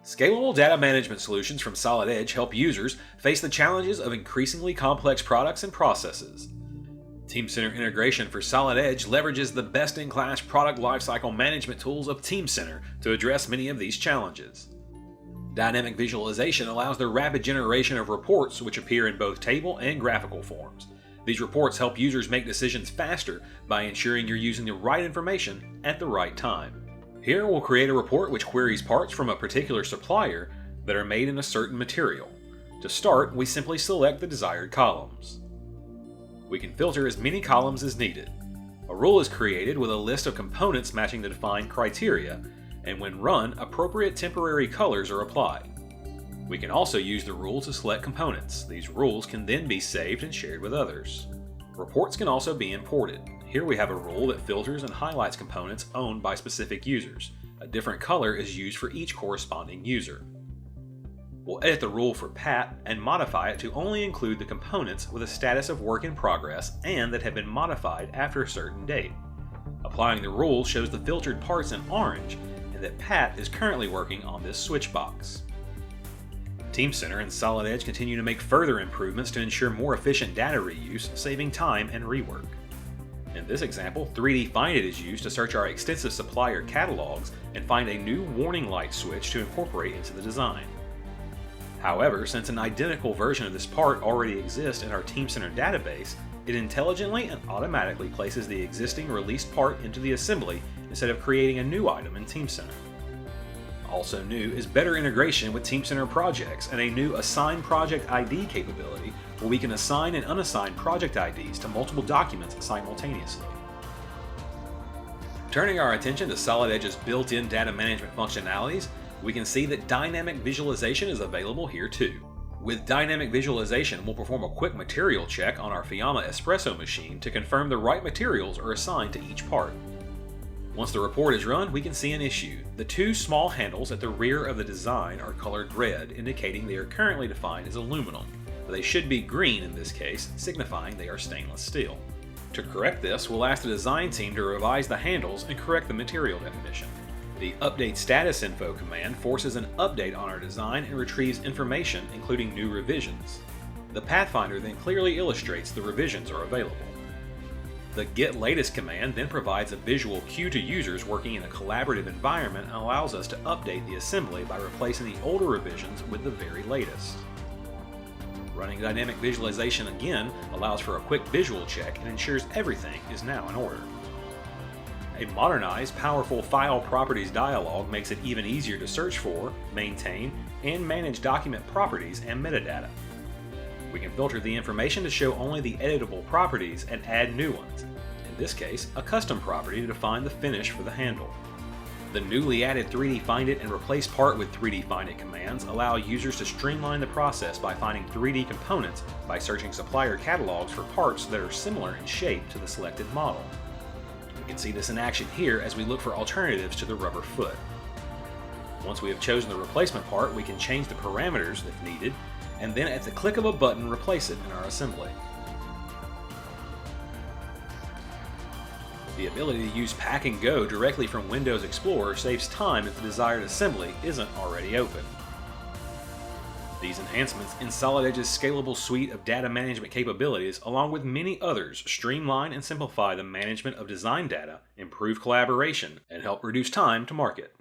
Scalable data management solutions from Solid Edge help users face the challenges of increasingly complex products and processes. Teamcenter integration for Solid Edge leverages the best-in-class product lifecycle management tools of Teamcenter to address many of these challenges. Dynamic visualization allows the rapid generation of reports which appear in both table and graphical forms. These reports help users make decisions faster by ensuring you're using the right information at the right time. Here we'll create a report which queries parts from a particular supplier that are made in a certain material. To start, we simply select the desired columns. We can filter as many columns as needed. A rule is created with a list of components matching the defined criteria, and when run, appropriate temporary colors are applied. We can also use the rule to select components. These rules can then be saved and shared with others. Reports can also be imported. Here we have a rule that filters and highlights components owned by specific users. A different color is used for each corresponding user. We'll edit the rule for Pat and modify it to only include the components with a status of work in progress and that have been modified after a certain date. Applying the rule shows the filtered parts in orange and that Pat is currently working on this switch box. Teamcenter and Solid Edge continue to make further improvements to ensure more efficient data reuse, saving time and rework. In this example, 3D Find It is used to search our extensive supplier catalogs and find a new warning light switch to incorporate into the design. However, since an identical version of this part already exists in our Teamcenter database, it intelligently and automatically places the existing released part into the assembly instead of creating a new item in Teamcenter. Also new is better integration with Teamcenter projects and a new Assign Project ID capability where we can assign and unassign project IDs to multiple documents simultaneously. Turning our attention to Solid Edge's built-in data management functionalities, we can see that dynamic visualization is available here too. With dynamic visualization, we'll perform a quick material check on our Fiamma espresso machine to confirm the right materials are assigned to each part. Once the report is run, we can see an issue. The two small handles at the rear of the design are colored red, indicating they are currently defined as aluminum, but they should be green in this case, signifying they are stainless steel. To correct this, we'll ask the design team to revise the handles and correct the material definition. The Update Status Info command forces an update on our design and retrieves information, including new revisions. The Pathfinder then clearly illustrates the revisions are available. The Get Latest command then provides a visual cue to users working in a collaborative environment and allows us to update the assembly by replacing the older revisions with the very latest. Running dynamic visualization again allows for a quick visual check and ensures everything is now in order. A modernized, powerful File Properties dialog makes it even easier to search for, maintain, and manage document properties and metadata. We can filter the information to show only the editable properties and add new ones. In this case, a custom property to define the finish for the handle. The newly added 3D Find It and Replace Part with 3D Find It commands allow users to streamline the process by finding 3D components by searching supplier catalogs for parts that are similar in shape to the selected model. We can see this in action here as we look for alternatives to the rubber foot. Once we have chosen the replacement part, we can change the parameters if needed, and then at the click of a button replace it in our assembly. The ability to use Pack and Go directly from Windows Explorer saves time if the desired assembly isn't already open. These enhancements in Solid Edge's scalable suite of data management capabilities, along with many others, streamline and simplify the management of design data, improve collaboration, and help reduce time to market.